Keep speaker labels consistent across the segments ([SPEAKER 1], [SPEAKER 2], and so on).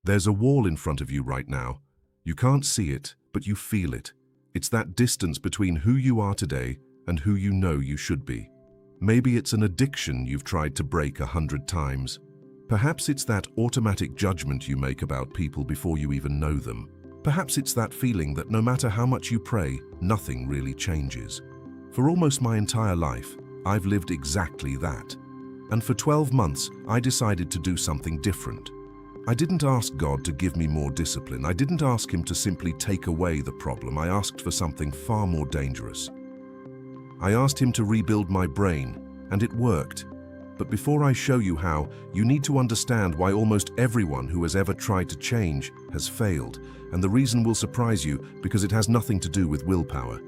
[SPEAKER 1] There's a wall in front of you right now. You can't see it, but you feel it. It's that distance between who you are today and who you know you should be. Maybe it's an addiction you've tried to break 100 times. Perhaps it's that automatic judgment you make about people before you even know them. Perhaps it's that feeling that no matter how much you pray, nothing really changes. For almost my entire life, I've lived exactly that. And for 12 months, I decided to do something different. I didn't ask God to give me more discipline. I didn't ask Him to simply take away the problem. I asked for something far more dangerous. I asked Him to rebuild my brain, and it worked. But before I show you how, you need to understand why almost everyone who has ever tried to change has failed, and the reason will surprise you because it has nothing to do with willpower.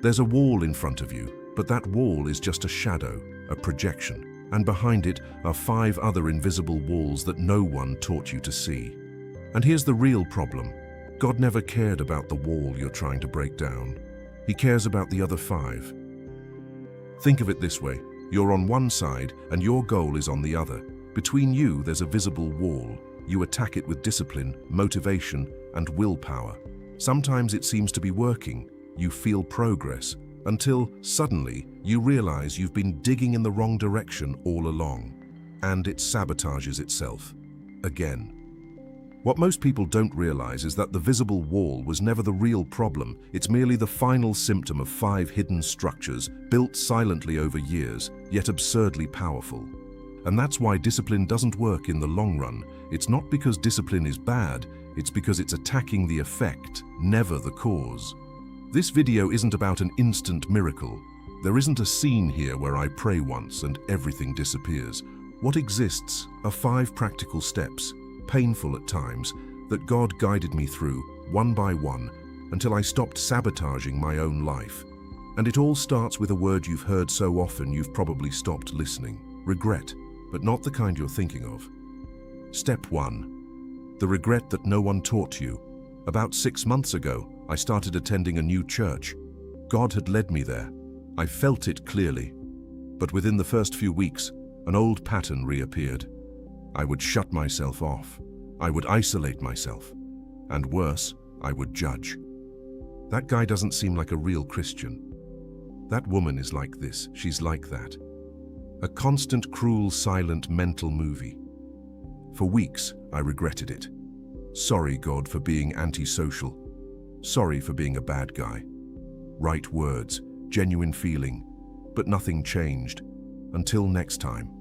[SPEAKER 1] There's a wall in front of you, but that wall is just a shadow, a projection. And behind it are 5 other invisible walls that no one taught you to see. And here's the real problem. God never cared about the wall you're trying to break down. He cares about the other 5. Think of it this way. You're on one side and your goal is on the other. Between you, there's a visible wall. You attack it with discipline, motivation, and willpower. Sometimes it seems to be working. You feel progress, until suddenly you realize you've been digging in the wrong direction all along, and it sabotages itself again. What most people don't realize is that the visible wall was never the real problem. It's merely the final symptom of 5 hidden structures built silently over years, yet absurdly powerful. And that's why discipline doesn't work in the long run. It's not because discipline is bad, it's because it's attacking the effect, never the cause. This video isn't about an instant miracle. There isn't a scene here where I pray once and everything disappears. What exists are 5 practical steps, painful at times, that God guided me through, one by one, until I stopped sabotaging my own life. And it all starts with a word you've heard so often you've probably stopped listening. Regret, but not the kind you're thinking of. Step 1. The regret that no one taught you. About 6 months ago, I started attending a new church. God had led me there. I felt it clearly. But within the first few weeks, an old pattern reappeared. I would shut myself off. I would isolate myself. And worse, I would judge. That guy doesn't seem like a real Christian. That woman is like this, she's like that. A constant, cruel, silent mental movie. For weeks, I regretted it. Sorry, God, for being antisocial. Sorry for being a bad guy. Right words, genuine feeling, but nothing changed. Until next time.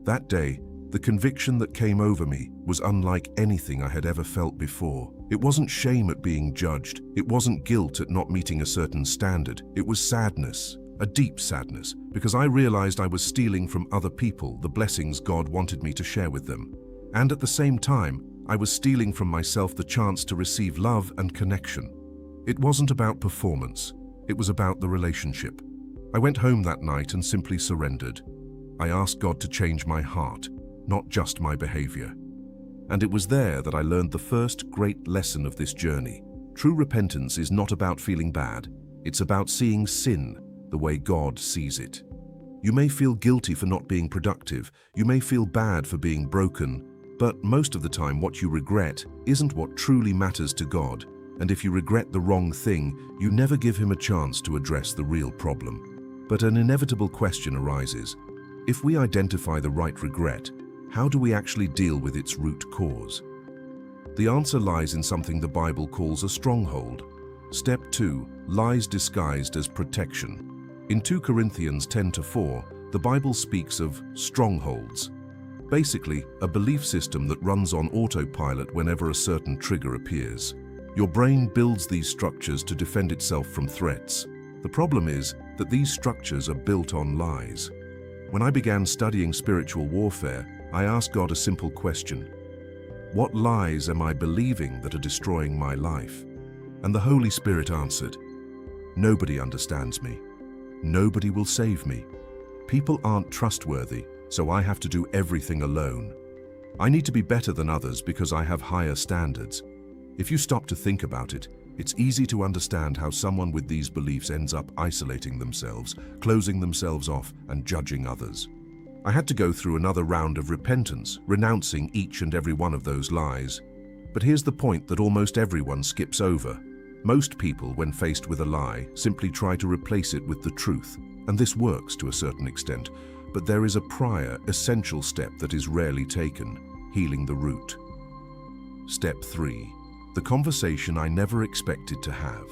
[SPEAKER 1] That day, the conviction that came over me was unlike anything I had ever felt before. It wasn't shame at being judged. It wasn't guilt at not meeting a certain standard. It was sadness, a deep sadness, because I realized I was stealing from other people the blessings God wanted me to share with them. And at the same time, I was stealing from myself the chance to receive love and connection. It wasn't about performance. It was about the relationship. I went home that night and simply surrendered. I asked God to change my heart, not just my behavior. And it was there that I learned the first great lesson of this journey. True repentance is not about feeling bad. It's about seeing sin the way God sees it. You may feel guilty for not being productive. You may feel bad for being broken. But most of the time, what you regret isn't what truly matters to God. And if you regret the wrong thing, you never give Him a chance to address the real problem. But an inevitable question arises. If we identify the right regret, how do we actually deal with its root cause? The answer lies in something the Bible calls a stronghold. Step 2, lies disguised as protection. In 2 Corinthians 10-4, the Bible speaks of strongholds. Basically, a belief system that runs on autopilot whenever a certain trigger appears. Your brain builds these structures to defend itself from threats. The problem is that these structures are built on lies. When I began studying spiritual warfare, I asked God a simple question. What lies am I believing that are destroying my life? And the Holy Spirit answered, nobody understands me. Nobody will save me. People aren't trustworthy, so I have to do everything alone. I need to be better than others because I have higher standards. If you stop to think about it, it's easy to understand how someone with these beliefs ends up isolating themselves, closing themselves off, and judging others. I had to go through another round of repentance, renouncing each and every one of those lies. But here's the point that almost everyone skips over. Most people, when faced with a lie, simply try to replace it with the truth. And this works to a certain extent, but there is a prior, essential step that is rarely taken: healing the root. Step 3. The conversation I never expected to have.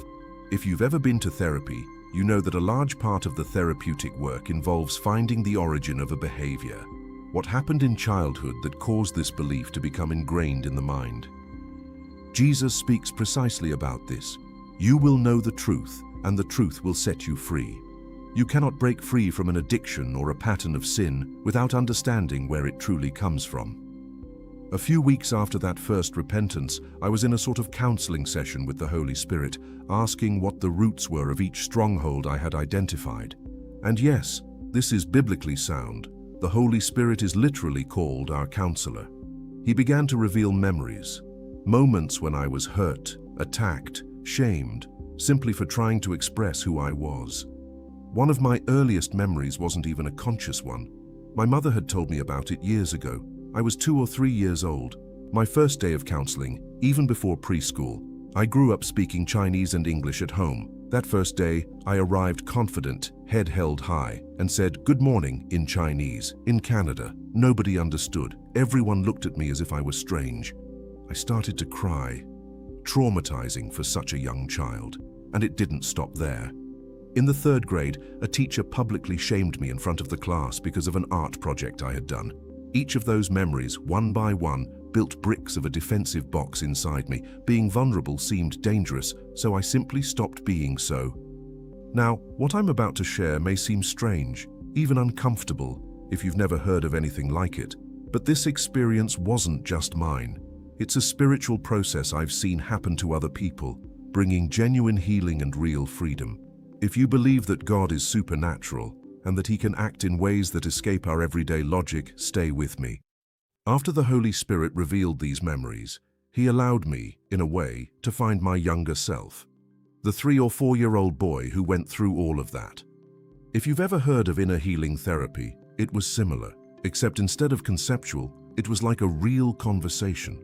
[SPEAKER 1] If you've ever been to therapy, you know that a large part of the therapeutic work involves finding the origin of a behavior. What happened in childhood that caused this belief to become ingrained in the mind? Jesus speaks precisely about this. You will know the truth, and the truth will set you free. You cannot break free from an addiction or a pattern of sin without understanding where it truly comes from. A few weeks after that first repentance, I was in a sort of counseling session with the Holy Spirit, asking what the roots were of each stronghold I had identified. And yes, this is biblically sound. The Holy Spirit is literally called our counselor. He began to reveal memories, moments when I was hurt, attacked, shamed, simply for trying to express who I was. One of my earliest memories wasn't even a conscious one. My mother had told me about it years ago. I was 2 or 3 years old. My first day of counseling, even before preschool. I grew up speaking Chinese and English at home. That first day, I arrived confident, head held high, and said "Good morning" in Chinese. In Canada, nobody understood. Everyone looked at me as if I was strange. I started to cry. Traumatizing for such a young child. And it didn't stop there. In the 3rd grade, a teacher publicly shamed me in front of the class because of an art project I had done. Each of those memories, one by one, built bricks of a defensive box inside me. Being vulnerable seemed dangerous, so I simply stopped being so. Now, what I'm about to share may seem strange, even uncomfortable, if you've never heard of anything like it. But this experience wasn't just mine. It's a spiritual process I've seen happen to other people, bringing genuine healing and real freedom. If you believe that God is supernatural, and that He can act in ways that escape our everyday logic, stay with me. After the Holy Spirit revealed these memories, He allowed me, in a way, to find my younger self. The 3 or 4-year-old boy who went through all of that. If you've ever heard of inner healing therapy, it was similar, except instead of conceptual, it was like a real conversation.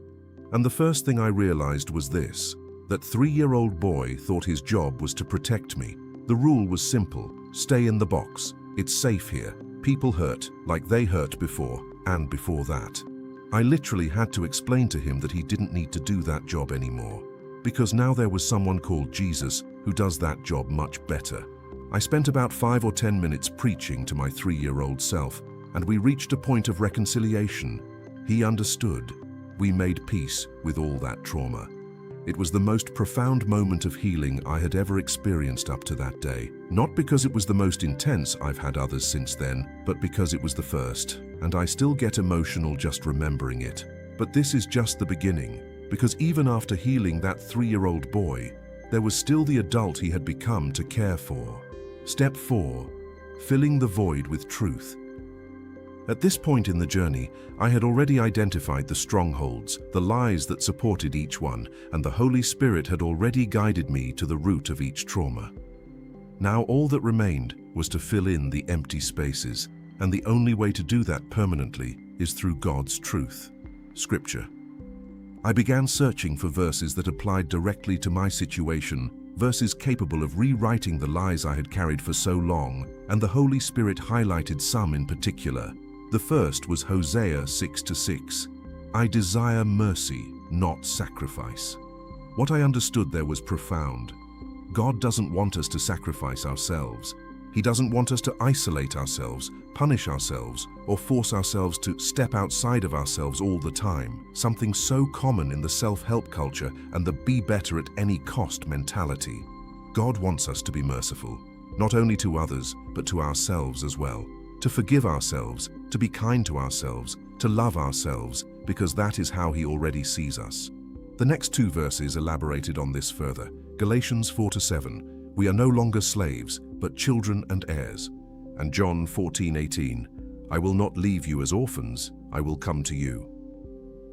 [SPEAKER 1] And the first thing I realized was this: that 3-year-old boy thought his job was to protect me. The rule was simple: stay in the box. It's safe here. People hurt like they hurt before, and before that. I literally had to explain to him that he didn't need to do that job anymore, because now there was someone called Jesus who does that job much better. I spent about 5 or 10 minutes preaching to my 3-year-old self, and we reached a point of reconciliation. He understood. We made peace with all that trauma. It was the most profound moment of healing I had ever experienced up to that day. Not because it was the most intense. I've had others since then, but because it was the first. And I still get emotional just remembering it. But this is just the beginning, because even after healing that 3-year-old boy, there was still the adult he had become to care for. Step 4. Filling the void with truth. At this point in the journey, I had already identified the strongholds, the lies that supported each one, and the Holy Spirit had already guided me to the root of each trauma. Now all that remained was to fill in the empty spaces, and the only way to do that permanently is through God's truth, Scripture. I began searching for verses that applied directly to my situation, verses capable of rewriting the lies I had carried for so long, and the Holy Spirit highlighted some in particular. The first was Hosea 6:6. I desire mercy, not sacrifice. What I understood there was profound. God doesn't want us to sacrifice ourselves. He doesn't want us to isolate ourselves, punish ourselves, or force ourselves to step outside of ourselves all the time, something so common in the self-help culture and the be better at any cost mentality. God wants us to be merciful, not only to others, but to ourselves as well. To forgive ourselves, to be kind to ourselves, to love ourselves, because that is how He already sees us. The next 2 verses elaborated on this further. Galatians 4:7, we are no longer slaves, but children and heirs. And John 14:18, I will not leave you as orphans, I will come to you.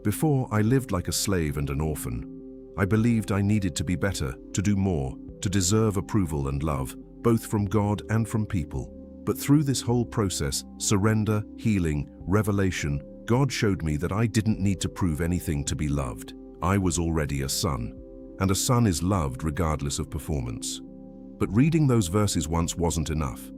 [SPEAKER 1] Before, I lived like a slave and an orphan. I believed I needed to be better, to do more, to deserve approval and love, both from God and from people. But through this whole process, surrender, healing, revelation, God showed me that I didn't need to prove anything to be loved. I was already a son, and a son is loved regardless of performance. But reading those verses once wasn't enough.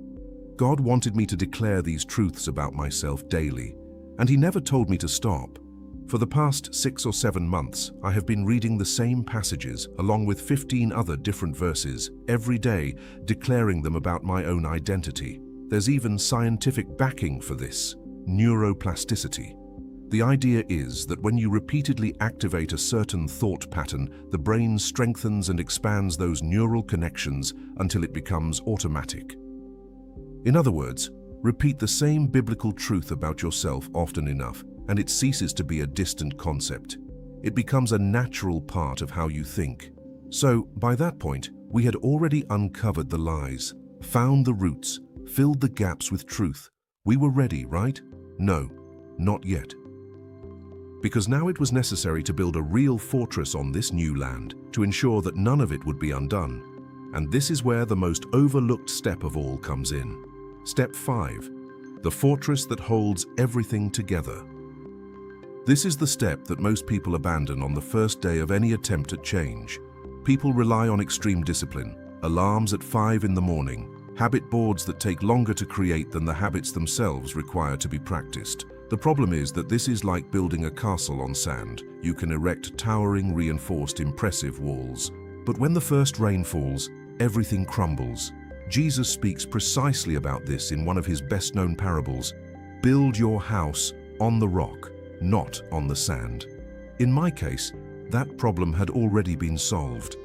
[SPEAKER 1] God wanted me to declare these truths about myself daily, and He never told me to stop. For the past 6 or 7 months, I have been reading the same passages along with 15 other different verses every day, declaring them about my own identity. There's even scientific backing for this: neuroplasticity. The idea is that when you repeatedly activate a certain thought pattern, the brain strengthens and expands those neural connections until it becomes automatic. In other words, repeat the same biblical truth about yourself often enough, and it ceases to be a distant concept. It becomes a natural part of how you think. So, by that point, we had already uncovered the lies, found the roots, filled the gaps with truth. We were ready, right? No, not yet. Because now it was necessary to build a real fortress on this new land to ensure that none of it would be undone. And this is where the most overlooked step of all comes in. Step 5. The fortress that holds everything together. This is the step that most people abandon on the first day of any attempt at change. People rely on extreme discipline, alarms at 5 in the morning, habit boards that take longer to create than the habits themselves require to be practiced. The problem is that this is like building a castle on sand. You can erect towering, reinforced, impressive walls. But when the first rain falls, everything crumbles. Jesus speaks precisely about this in one of His best-known parables. Build your house on the rock, not on the sand. In my case, that problem had already been solved.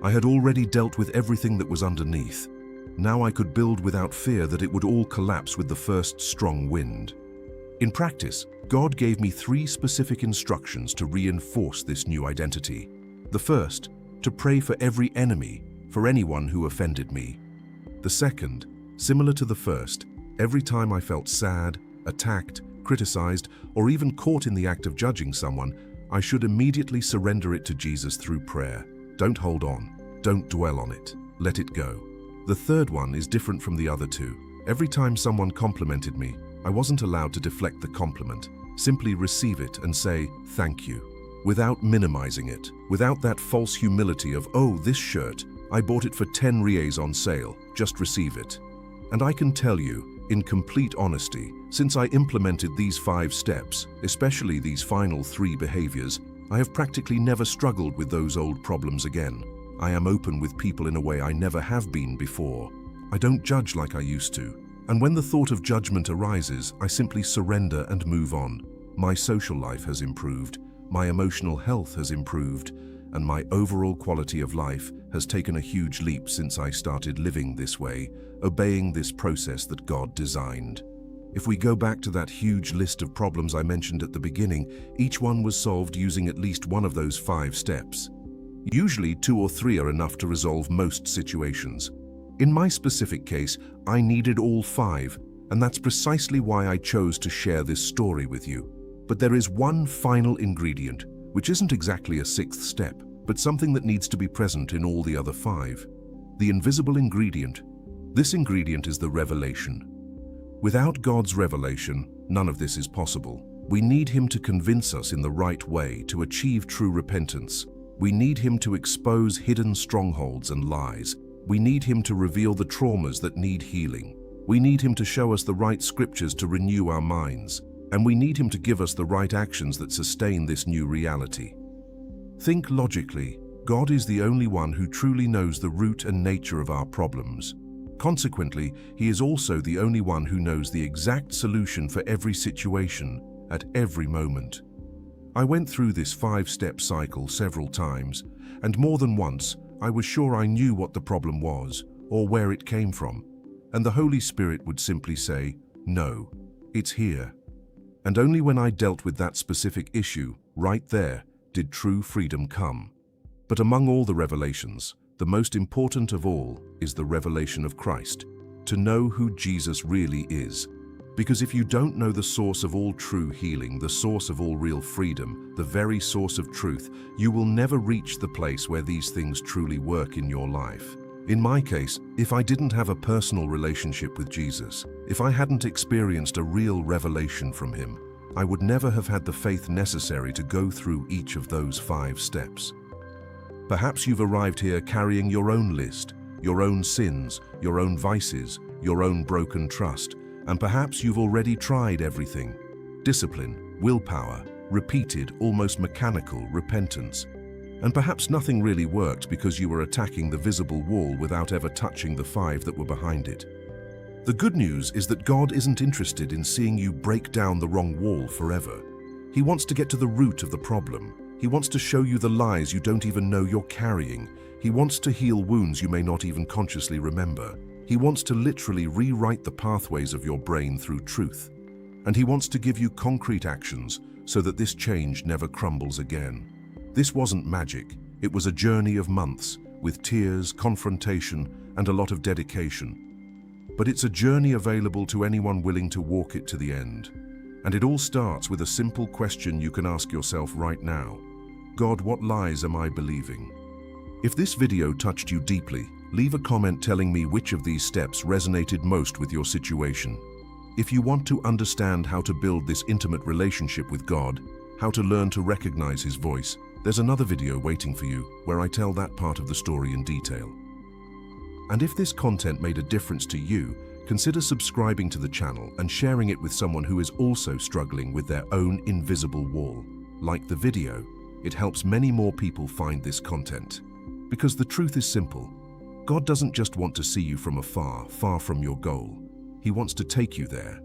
[SPEAKER 1] I had already dealt with everything that was underneath. Now I could build without fear that it would all collapse with the first strong wind. In practice, God gave me 3 specific instructions to reinforce this new identity. The first, to pray for every enemy, for anyone who offended me. The second, similar to the first, every time I felt sad, attacked, criticized, or even caught in the act of judging someone, I should immediately surrender it to Jesus through prayer. Don't hold on. Don't dwell on it. Let it go. The third one is different from the other 2. Every time someone complimented me, I wasn't allowed to deflect the compliment. Simply receive it and say, thank you, without minimizing it, without that false humility of, oh, this shirt, I bought it for 10 reais on sale, just receive it. And I can tell you, in complete honesty, since I implemented these 5 steps, especially these final 3 behaviors, I have practically never struggled with those old problems again. I am open with people in a way I never have been before. I don't judge like I used to. And when the thought of judgment arises, I simply surrender and move on. My social life has improved, my emotional health has improved, and my overall quality of life has taken a huge leap since I started living this way, obeying this process that God designed. If we go back to that huge list of problems I mentioned at the beginning, each one was solved using at least one of those 5 steps. Usually 2 or 3 are enough to resolve most situations. In my specific case, I needed all 5, and that's precisely why I chose to share this story with you. But there is one final ingredient, which isn't exactly a 6th step, but something that needs to be present in all the other 5. The invisible ingredient. This ingredient is the revelation. Without God's revelation, none of this is possible. We need Him to convince us in the right way to achieve true repentance. We need Him to expose hidden strongholds and lies. We need Him to reveal the traumas that need healing. We need Him to show us the right scriptures to renew our minds. And we need Him to give us the right actions that sustain this new reality. Think logically. God is the only one who truly knows the root and nature of our problems. Consequently, He is also the only one who knows the exact solution for every situation, at every moment. I went through this 5-step cycle several times, and more than once, I was sure I knew what the problem was, or where it came from, and the Holy Spirit would simply say, no, it's here. And only when I dealt with that specific issue, right there, did true freedom come. But among all the revelations, the most important of all is the revelation of Christ, to know who Jesus really is. Because if you don't know the source of all true healing, the source of all real freedom, the very source of truth, you will never reach the place where these things truly work in your life. In my case, if I didn't have a personal relationship with Jesus, if I hadn't experienced a real revelation from Him, I would never have had the faith necessary to go through each of those 5 steps. Perhaps you've arrived here carrying your own list, your own sins, your own vices, your own broken trust, and perhaps you've already tried everything: discipline, willpower, repeated, almost mechanical repentance. And perhaps nothing really worked because you were attacking the visible wall without ever touching the 5 that were behind it. The good news is that God isn't interested in seeing you break down the wrong wall forever. He wants to get to the root of the problem. He wants to show you the lies you don't even know you're carrying. He wants to heal wounds you may not even consciously remember. He wants to literally rewrite the pathways of your brain through truth. And he wants to give you concrete actions so that this change never crumbles again. This wasn't magic. It was a journey of months, with tears, confrontation, and a lot of dedication. But it's a journey available to anyone willing to walk it to the end. And it all starts with a simple question you can ask yourself right now. God, what lies am I believing? If this video touched you deeply, leave a comment telling me which of these steps resonated most with your situation. If you want to understand how to build this intimate relationship with God, how to learn to recognize His voice, there's another video waiting for you where I tell that part of the story in detail. And if this content made a difference to you, consider subscribing to the channel and sharing it with someone who is also struggling with their own invisible wall. Like the video, it helps many more people find this content. Because the truth is simple. God doesn't just want to see you from afar, far from your goal. He wants to take you there.